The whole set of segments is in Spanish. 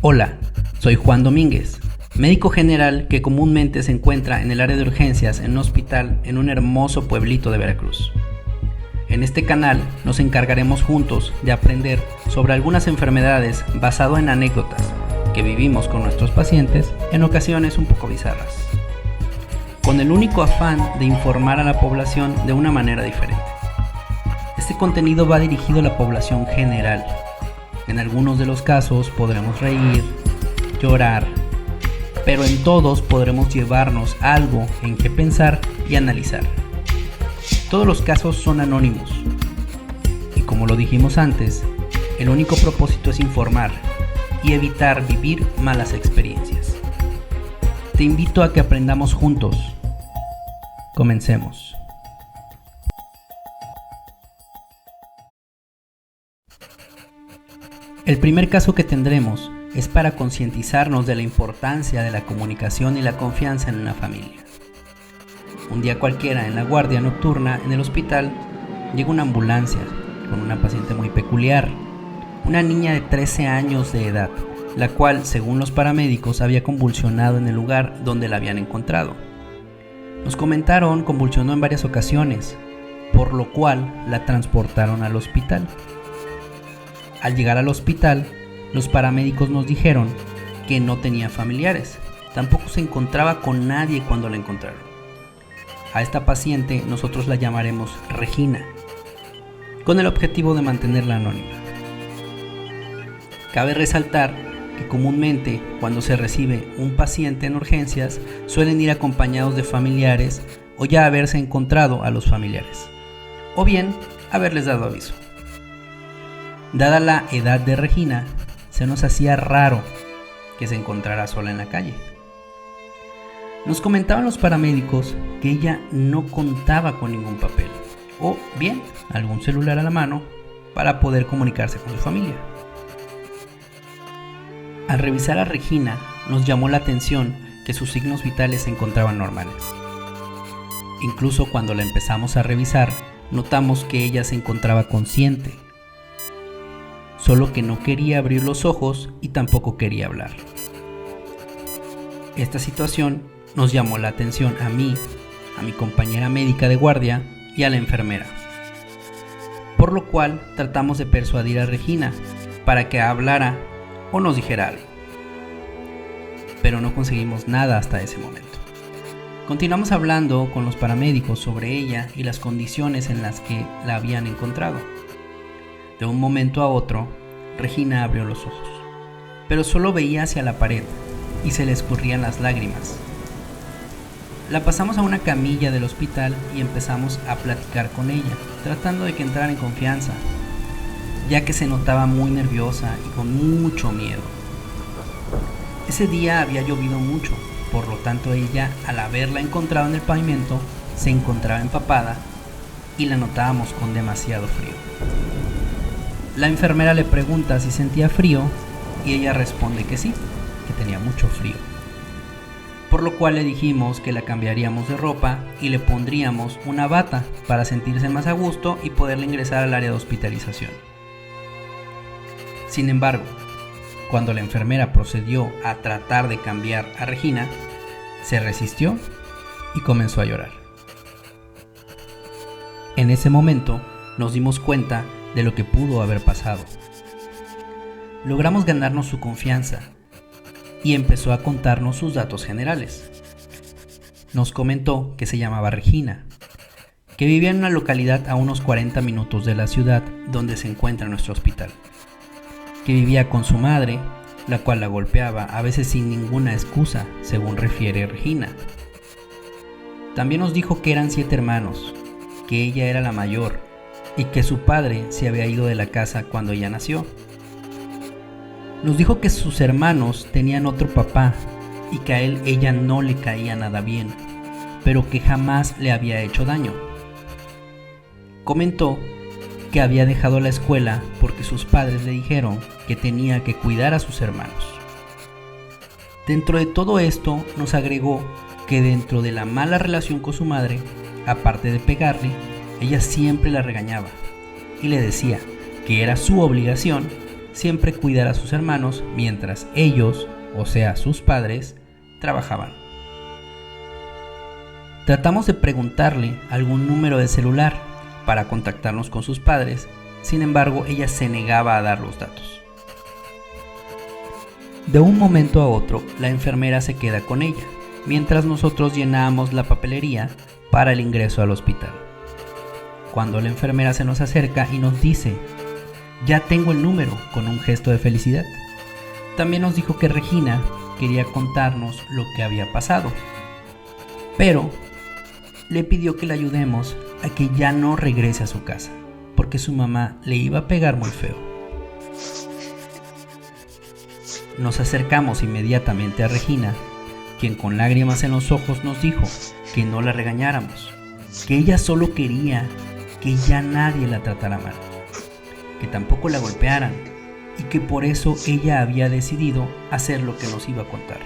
Hola, soy Juan Domínguez, médico general que comúnmente se encuentra en el área de urgencias en un hospital en un hermoso pueblito de Veracruz. En este canal nos encargaremos juntos de aprender sobre algunas enfermedades basado en anécdotas que vivimos con nuestros pacientes, en ocasiones un poco bizarras, con el único afán de informar a la población de una manera diferente. Este contenido va dirigido a la población general. En algunos de los casos podremos reír, llorar, pero en todos podremos llevarnos algo en qué pensar y analizar. Todos los casos son anónimos y, como lo dijimos antes, el único propósito es informar y evitar vivir malas experiencias. Te invito a que aprendamos juntos. Comencemos. El primer caso que tendremos es para concientizarnos de la importancia de la comunicación y la confianza en una familia. Un día cualquiera, en la guardia nocturna en el hospital, llega una ambulancia con una paciente muy peculiar, una niña de 13 años de edad, la cual, según los paramédicos, había convulsionado en el lugar donde la habían encontrado. Nos comentaron convulsionó en varias ocasiones, por lo cual la transportaron al hospital. Al llegar al hospital, los paramédicos nos dijeron que no tenía familiares, tampoco se encontraba con nadie cuando la encontraron. A esta paciente nosotros la llamaremos Regina, con el objetivo de mantenerla anónima. Cabe resaltar que comúnmente cuando se recibe un paciente en urgencias suelen ir acompañados de familiares o ya haberse encontrado a los familiares, o bien haberles dado aviso. Dada la edad de Regina, se nos hacía raro que se encontrara sola en la calle. Nos comentaban los paramédicos que ella no contaba con ningún papel, o bien algún celular a la mano para poder comunicarse con su familia. Al revisar a Regina, nos llamó la atención que sus signos vitales se encontraban normales. Incluso cuando la empezamos a revisar, notamos que ella se encontraba consciente, solo que no quería abrir los ojos y tampoco quería hablar. Esta situación nos llamó la atención a mí, a mi compañera médica de guardia y a la enfermera, por lo cual tratamos de persuadir a Regina para que hablara o nos dijera algo, pero no conseguimos nada hasta ese momento. Continuamos hablando con los paramédicos sobre ella y las condiciones en las que la habían encontrado. De un momento a otro, Regina abrió los ojos, pero solo veía hacia la pared y se le escurrían las lágrimas. La pasamos a una camilla del hospital y empezamos a platicar con ella, tratando de que entrara en confianza, ya que se notaba muy nerviosa y con mucho miedo. Ese día había llovido mucho, por lo tanto ella, al haberla encontrado en el pavimento, se encontraba empapada y la notábamos con demasiado frío. La enfermera le pregunta si sentía frío y ella responde que sí, que tenía mucho frío. Por lo cual le dijimos que la cambiaríamos de ropa y le pondríamos una bata para sentirse más a gusto y poderle ingresar al área de hospitalización. Sin embargo, cuando la enfermera procedió a tratar de cambiar a Regina, se resistió y comenzó a llorar. En ese momento nos dimos cuenta de lo que pudo haber pasado. Logramos ganarnos su confianza y empezó a contarnos sus datos generales. Nos comentó que se llamaba Regina, que vivía en una localidad a unos 40 minutos de la ciudad donde se encuentra nuestro hospital, que vivía con su madre, la cual la golpeaba a veces sin ninguna excusa, según refiere Regina. También nos dijo que eran 7 hermanos, que ella era la mayor y que su padre se había ido de la casa cuando ella nació. Nos dijo que sus hermanos tenían otro papá y que a ella no le caía nada bien, pero que jamás le había hecho daño. Comentó que había dejado la escuela porque sus padres le dijeron que tenía que cuidar a sus hermanos. Dentro de todo esto nos agregó que dentro de la mala relación con su madre, aparte de pegarle, ella siempre la regañaba y le decía que era su obligación siempre cuidar a sus hermanos mientras ellos, o sea, sus padres, trabajaban. Tratamos de preguntarle algún número de celular para contactarnos con sus padres, sin embargo, ella se negaba a dar los datos. De un momento a otro, la enfermera se queda con ella, mientras nosotros llenábamos la papelería para el ingreso al hospital. Cuando la enfermera se nos acerca y nos dice: "Ya tengo el número", con un gesto de felicidad. También nos dijo que Regina quería contarnos lo que había pasado, pero le pidió que le ayudemos a que ya no regrese a su casa, porque su mamá le iba a pegar muy feo. Nos acercamos inmediatamente a Regina, quien con lágrimas en los ojos nos dijo que no la regañáramos, que ella solo quería que ya nadie la tratara mal, que tampoco la golpearan y que por eso ella había decidido hacer lo que nos iba a contar.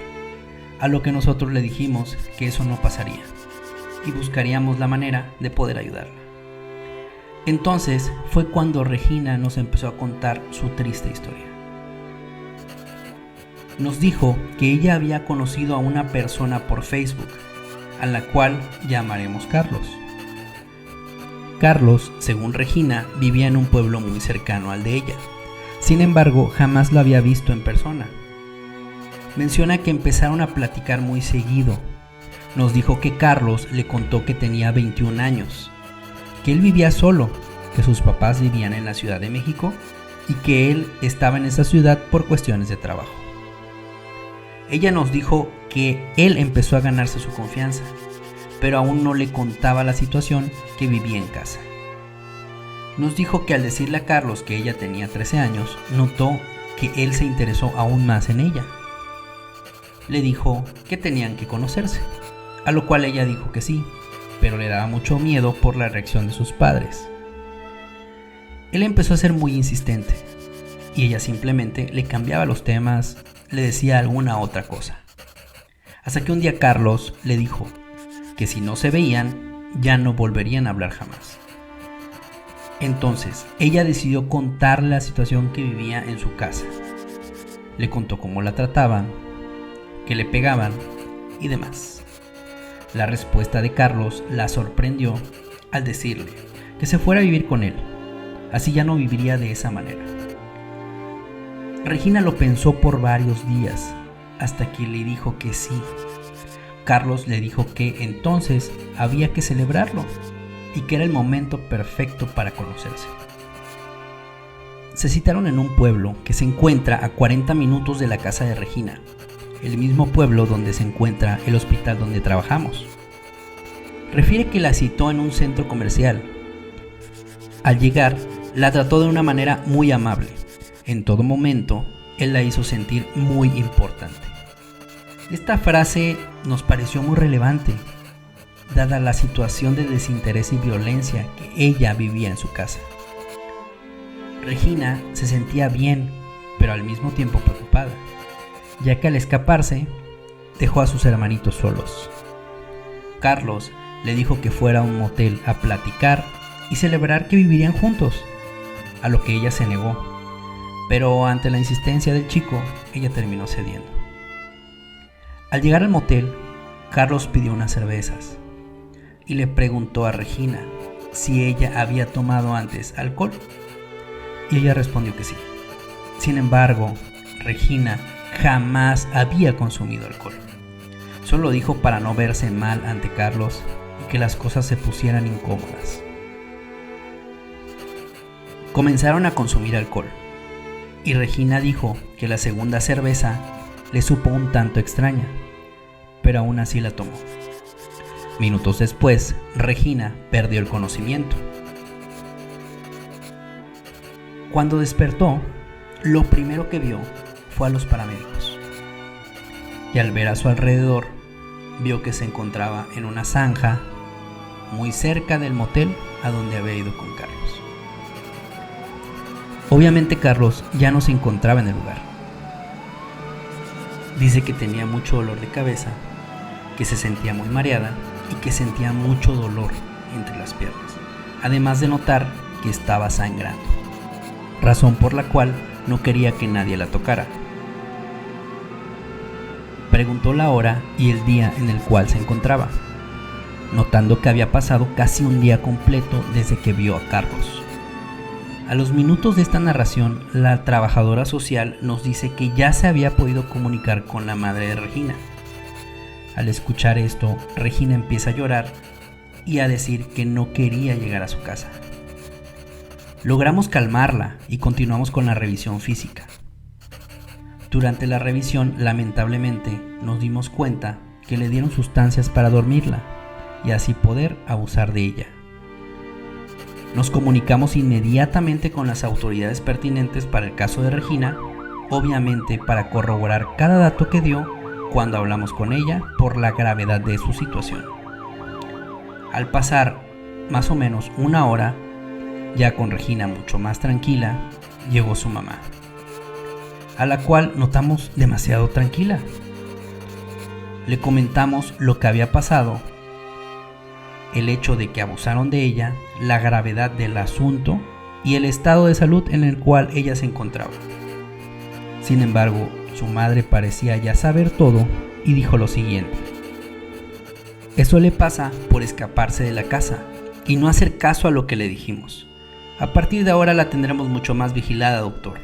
A lo que nosotros le dijimos que eso no pasaría y buscaríamos la manera de poder ayudarla. Entonces fue cuando Regina nos empezó a contar su triste historia. Nos dijo que ella había conocido a una persona por Facebook, a la cual llamaremos Carlos. Carlos, según Regina, vivía en un pueblo muy cercano al de ella. Sin embargo, jamás lo había visto en persona. Menciona que empezaron a platicar muy seguido. Nos dijo que Carlos le contó que tenía 21 años, que él vivía solo, que sus papás vivían en la Ciudad de México y que él estaba en esa ciudad por cuestiones de trabajo. Ella nos dijo que él empezó a ganarse su confianza, pero aún no le contaba la situación que vivía en casa. Nos dijo que al decirle a Carlos que ella tenía 13 años, notó que él se interesó aún más en ella. Le dijo que tenían que conocerse, a lo cual ella dijo que sí, pero le daba mucho miedo por la reacción de sus padres. Él empezó a ser muy insistente y ella simplemente le cambiaba los temas, le decía alguna otra cosa. Hasta que un día Carlos le dijo que si no se veían, ya no volverían a hablar jamás. Entonces, ella decidió contarle la situación que vivía en su casa. Le contó cómo la trataban, que le pegaban y demás. La respuesta de Carlos la sorprendió al decirle que se fuera a vivir con él. Así ya no viviría de esa manera. Regina lo pensó por varios días, hasta que le dijo que sí. Carlos le dijo que entonces había que celebrarlo y que era el momento perfecto para conocerse. Se citaron en un pueblo que se encuentra a 40 minutos de la casa de Regina, el mismo pueblo donde se encuentra el hospital donde trabajamos. Refiere que la citó en un centro comercial. Al llegar, la trató de una manera muy amable. En todo momento, él la hizo sentir muy importante. Esta frase nos pareció muy relevante, dada la situación de desinterés y violencia que ella vivía en su casa. Regina se sentía bien, pero al mismo tiempo preocupada, ya que al escaparse, dejó a sus hermanitos solos. Carlos le dijo que fuera a un motel a platicar y celebrar que vivirían juntos, a lo que ella se negó. Pero ante la insistencia del chico, ella terminó cediendo. Al llegar al motel, Carlos pidió unas cervezas y le preguntó a Regina si ella había tomado antes alcohol, y ella respondió que sí. Sin embargo, Regina jamás había consumido alcohol. Solo dijo para no verse mal ante Carlos y que las cosas se pusieran incómodas. Comenzaron a consumir alcohol. Y Regina dijo que la segunda cerveza le supo un tanto extraña, pero aún así la tomó. Minutos después, Regina perdió el conocimiento. Cuando despertó, lo primero que vio fue a los paramédicos. Y al ver a su alrededor, vio que se encontraba en una zanja muy cerca del motel a donde había ido con Carlos. Obviamente Carlos ya no se encontraba en el lugar. Dice que tenía mucho dolor de cabeza, que se sentía muy mareada y que sentía mucho dolor entre las piernas, además de notar que estaba sangrando, razón por la cual no quería que nadie la tocara. Preguntó la hora y el día en el cual se encontraba, notando que había pasado casi un día completo desde que vio a Carlos. A los minutos de esta narración, la trabajadora social nos dice que ya se había podido comunicar con la madre de Regina. Al escuchar esto, Regina empieza a llorar y a decir que no quería llegar a su casa. Logramos calmarla y continuamos con la revisión física. Durante la revisión, lamentablemente, nos dimos cuenta que le dieron sustancias para dormirla y así poder abusar de ella. Nos comunicamos inmediatamente con las autoridades pertinentes para el caso de Regina, obviamente para corroborar cada dato que dio cuando hablamos con ella por la gravedad de su situación. Al pasar más o menos una hora, ya con Regina mucho más tranquila, llegó su mamá, a la cual notamos demasiado tranquila. Le comentamos lo que había pasado, el hecho de que abusaron de ella, la gravedad del asunto y el estado de salud en el cual ella se encontraba. Sin embargo, su madre parecía ya saber todo y dijo lo siguiente: eso le pasa por escaparse de la casa y no hacer caso a lo que le dijimos. A partir de ahora la tendremos mucho más vigilada, doctor.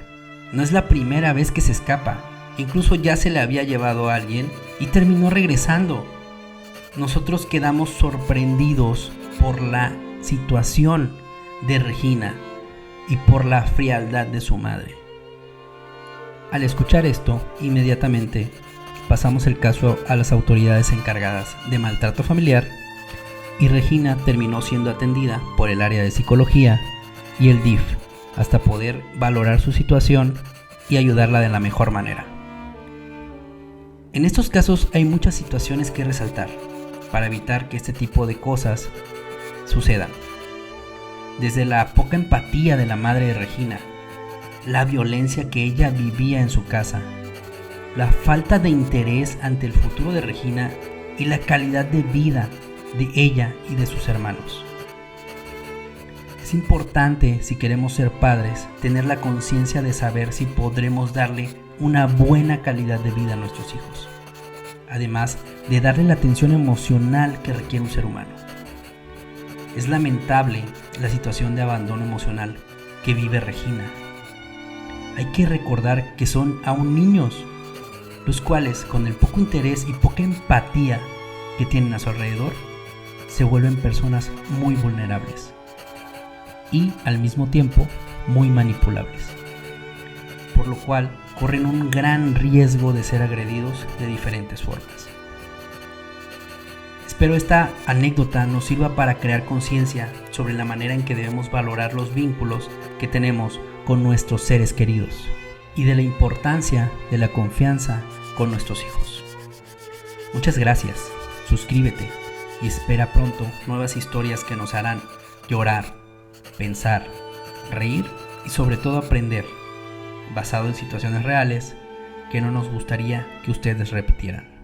No es la primera vez que se escapa, incluso ya se le había llevado a alguien y terminó regresando. Nosotros quedamos sorprendidos por la situación de Regina y por la frialdad de su madre. Al escuchar esto, inmediatamente pasamos el caso a las autoridades encargadas de maltrato familiar y Regina terminó siendo atendida por el área de psicología y el DIF hasta poder valorar su situación y ayudarla de la mejor manera. En estos casos hay muchas situaciones que resaltar para evitar que este tipo de cosas sucedan. Desde la poca empatía de la madre de Regina, la violencia que ella vivía en su casa, la falta de interés ante el futuro de Regina y la calidad de vida de ella y de sus hermanos. Es importante, si queremos ser padres, tener la conciencia de saber si podremos darle una buena calidad de vida a nuestros hijos, además de darle la atención emocional que requiere un ser humano. Es lamentable la situación de abandono emocional que vive Regina. Hay que recordar que son aún niños, los cuales con el poco interés y poca empatía que tienen a su alrededor, se vuelven personas muy vulnerables y al mismo tiempo muy manipulables, por lo cual corren un gran riesgo de ser agredidos de diferentes formas. Espero esta anécdota nos sirva para crear conciencia sobre la manera en que debemos valorar los vínculos que tenemos con nuestros seres queridos y de la importancia de la confianza con nuestros hijos. Muchas gracias, suscríbete y espera pronto nuevas historias que nos harán llorar, pensar, reír y sobre todo aprender, basado en situaciones reales que no nos gustaría que ustedes repitieran.